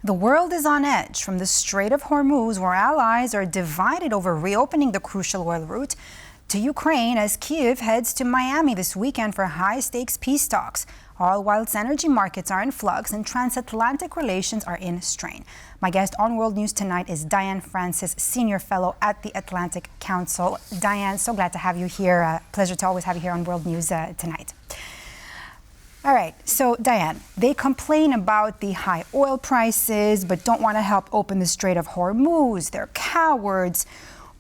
The world is on edge from the Strait of Hormuz, where allies are divided over reopening the crucial oil route, to Ukraine as Kyiv heads to Miami this weekend for high-stakes peace talks, all while its energy markets are in flux and transatlantic relations are in strain. My guest on World News tonight is Diane Francis, Senior Fellow at the Atlantic Council. Diane, so glad to have you here. Pleasure to always have you here on World News tonight. All right, so Diane, they complain about the high oil prices, but don't want to help open the Strait of Hormuz. They're cowards.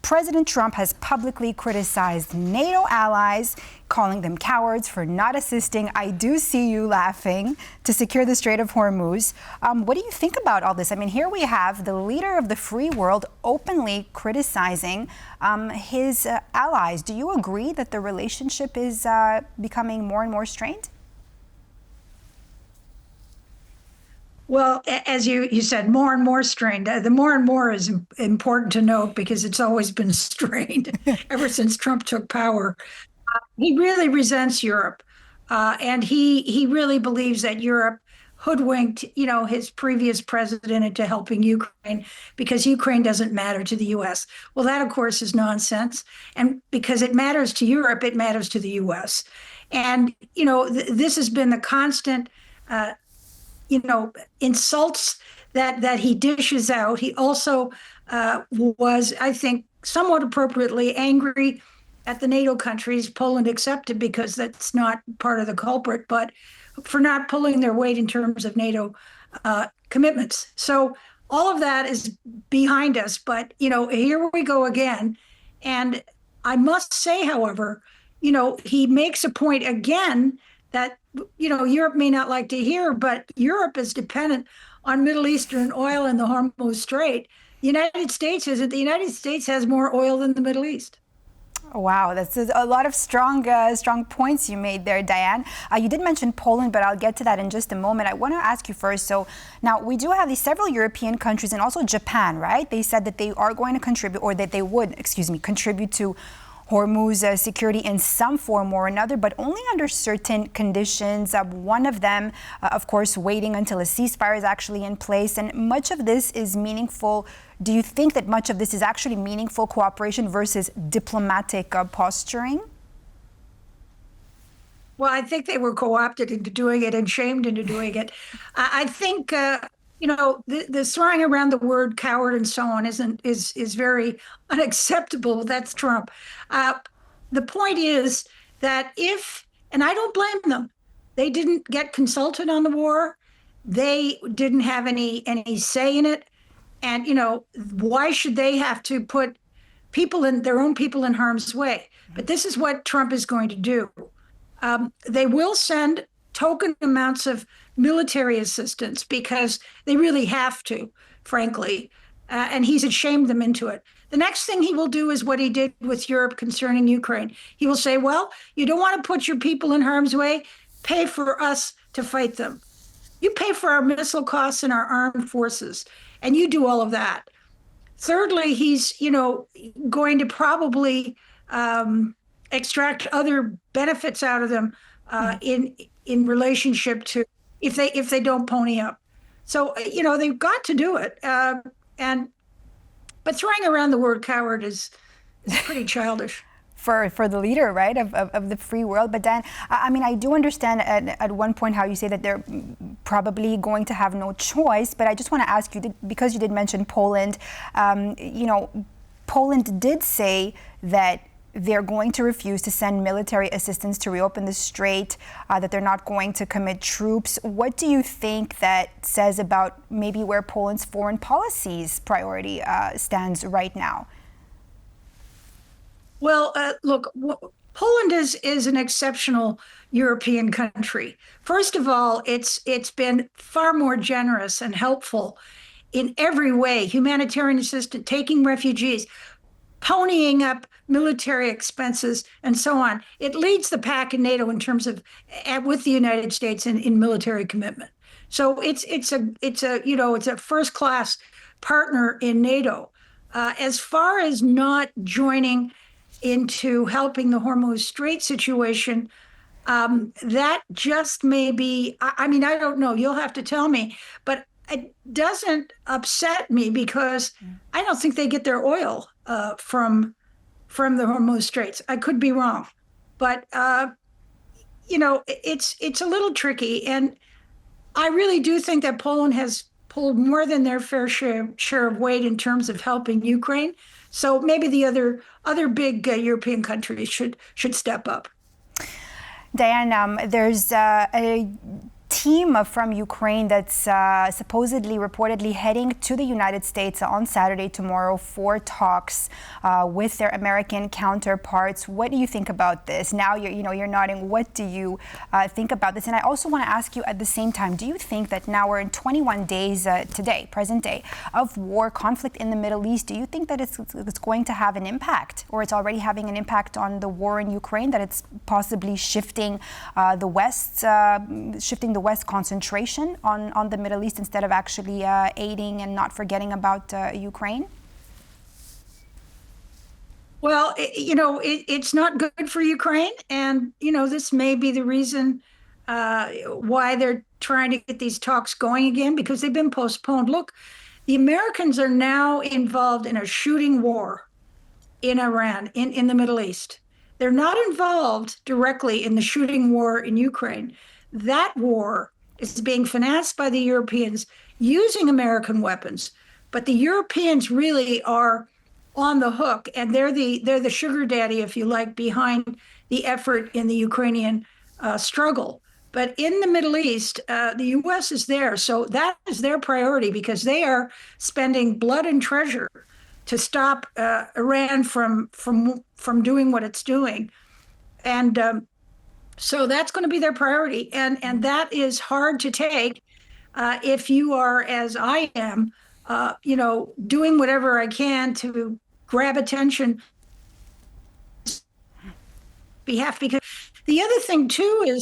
President Trump has publicly criticized NATO allies, calling them cowards for not assisting, I do see you laughing, to secure the Strait of Hormuz. What do you think about all this? I mean, here we have the leader of the free world openly criticizing his allies. Do you agree that the relationship is becoming more and more strained? Well, as you said, more and more strained. The more and more is important to note because it's always been strained ever since Trump took power. He really resents Europe, and he really believes that Europe hoodwinked, his previous president into helping Ukraine because Ukraine doesn't matter to the U.S. Well, that, of course, is nonsense. And because it matters to Europe, it matters to the U.S. And, this has been the constant insults that he dishes out. He also was, I think, somewhat appropriately angry at the NATO countries, Poland accepted because that's not part of the culprit, but for not pulling their weight in terms of NATO commitments. So all of that is behind us, but, here we go again. And I must say, however, he makes a point again that Europe may not like to hear, but Europe is dependent on Middle Eastern oil in the Hormuz Strait. The United States isn't. The United States has more oil than the Middle East. Wow, that's a lot of strong points you made there, Diane. You did mention Poland, but I'll get to that in just a moment. I want to ask you first. So now we do have these several European countries and also Japan, right? They said that they are going to contribute, or that they would, contribute to Hormuz security in some form or another, but only under certain conditions. One of them, of course, waiting until a ceasefire is actually in place. And much of this is meaningful. Do you think that much of this is actually meaningful cooperation versus diplomatic posturing? Well, I think they were co-opted into doing it and shamed into doing it. I think the throwing around the word coward and so on is very unacceptable. That's Trump. The point is that and I don't blame them, they didn't get consulted on the war. They didn't have any say in it. And, why should they have to put their own people in harm's way? But this is what Trump is going to do. They will send token amounts of military assistance because they really have to, frankly, and he's shamed them into it. The next thing he will do is what he did with Europe concerning Ukraine. He will say, well, you don't want to put your people in harm's way, pay for us to fight them. You pay for our missile costs and our armed forces, and you do all of that. Thirdly, he's, going to probably extract other benefits out of them in relationship to if they don't pony up. So, they've got to do it. But throwing around the word coward is pretty childish. For the leader, right, of the free world. But Dan, I mean, I do understand at one point how you say that they're probably going to have no choice. But I just want to ask you, because you did mention Poland, Poland did say that they're going to refuse to send military assistance to reopen the strait, that they're not going to commit troops. What do you think that says about maybe where Poland's foreign policy's priority stands right now? Well, look, Poland is an exceptional European country. First of all, it's been far more generous and helpful in every way: humanitarian assistance, taking refugees, ponying up military expenses, and so on. It leads the pack in NATO in terms of with the United States in military commitment. So it's a first class partner in NATO. As far as not joining into helping the Hormuz Strait situation, that just may be, I mean, I don't know, you'll have to tell me, but it doesn't upset me because I don't think they get their oil from the Hormuz Straits. I could be wrong, but it's a little tricky, and I really do think that Poland has pulled more than their fair share of weight in terms of helping Ukraine. So maybe the other big European countries should step up. Diane, there's a team from Ukraine that's supposedly, reportedly heading to the United States on Saturday, tomorrow, for talks with their American counterparts. What do you think about this? Now you're nodding. What do you think about this? And I also want to ask you at the same time, do you think that now we're in 21 days today, present day, of war, conflict in the Middle East? Do you think that it's going to have an impact, or it's already having an impact on the war in Ukraine, that it's possibly shifting the West concentration on the Middle East instead of actually aiding and not forgetting about Ukraine? Well, it's not good for Ukraine. And, this may be the reason why they're trying to get these talks going again, because they've been postponed. Look, the Americans are now involved in a shooting war in Iran, in the Middle East. They're not involved directly in the shooting war in Ukraine. That war is being financed by the Europeans using American weapons, but the Europeans really are on the hook, and they're the sugar daddy, if you like, behind the effort in the Ukrainian struggle. But in the Middle East, the U.S. is there, so that is their priority, because they are spending blood and treasure to stop Iran from doing what it's doing, and so that's going to be their priority, and that is hard to take if you are, as I am, doing whatever I can to grab attention behalf. Because the other thing too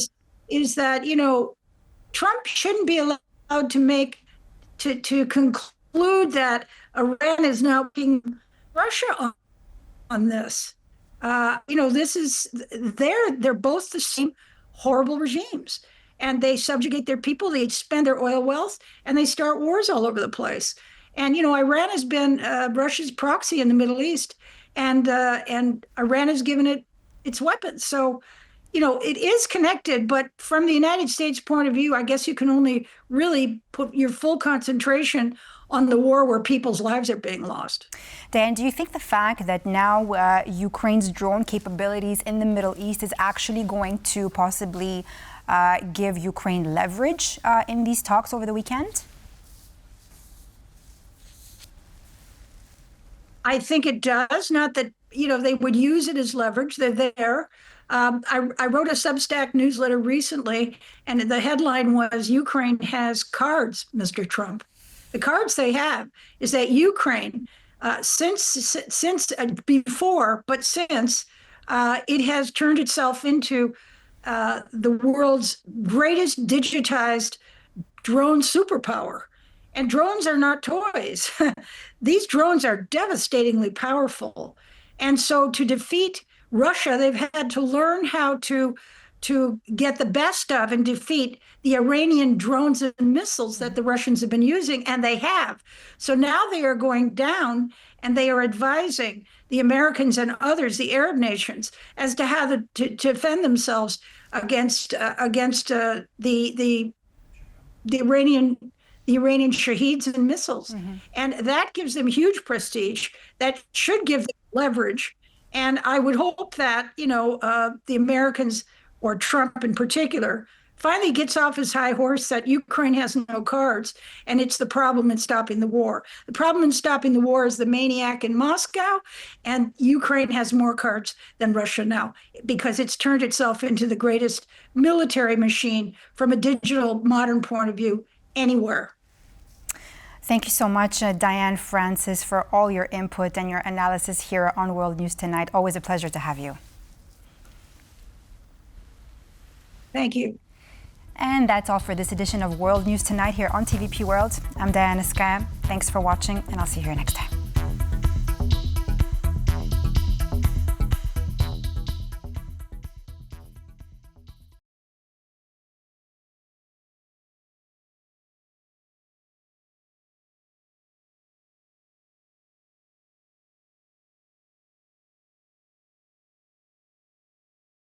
is that Trump shouldn't be allowed to conclude that Iran is now being Russia on this. This is they're both the same horrible regimes, and they subjugate their people, they spend their oil wealth, and they start wars all over the place. And Iran has been Russia's proxy in the Middle East, and Iran has given it its weapons. So it is connected, but from the United States point of view, I guess you can only really put your full concentration on the war where people's lives are being lost. Dan, do you think the fact that now Ukraine's drone capabilities in the Middle East is actually going to possibly give Ukraine leverage in these talks over the weekend? I think it does. Not that, they would use it as leverage. They're there. I wrote a Substack newsletter recently, and the headline was, Ukraine has cards, Mr. Trump. The cards they have is that Ukraine, since before, but since it has turned itself into the world's greatest digitized drone superpower. And drones are not toys. These drones are devastatingly powerful. And so to defeat Russia, they've had to learn how to get the best of and defeat the Iranian drones and missiles that the Russians have been using, and they have. So now they are going down, and they are advising the Americans and others, the Arab nations, as to how to defend themselves against the Iranian shaheeds and missiles. Mm-hmm. And that gives them huge prestige. That should give them leverage. And I would hope that, the Americans, or Trump in particular, finally gets off his high horse that Ukraine has no cards, and it's the problem in stopping the war. The problem in stopping the war is the maniac in Moscow, and Ukraine has more cards than Russia now, because it's turned itself into the greatest military machine from a digital modern point of view anywhere. Thank you so much, Diane Francis, for all your input and your analysis here on World News Tonight. Always a pleasure to have you. Thank you. And that's all for this edition of World News Tonight here on TVP World. I'm Diana Skaya. Thanks for watching, and I'll see you here next time.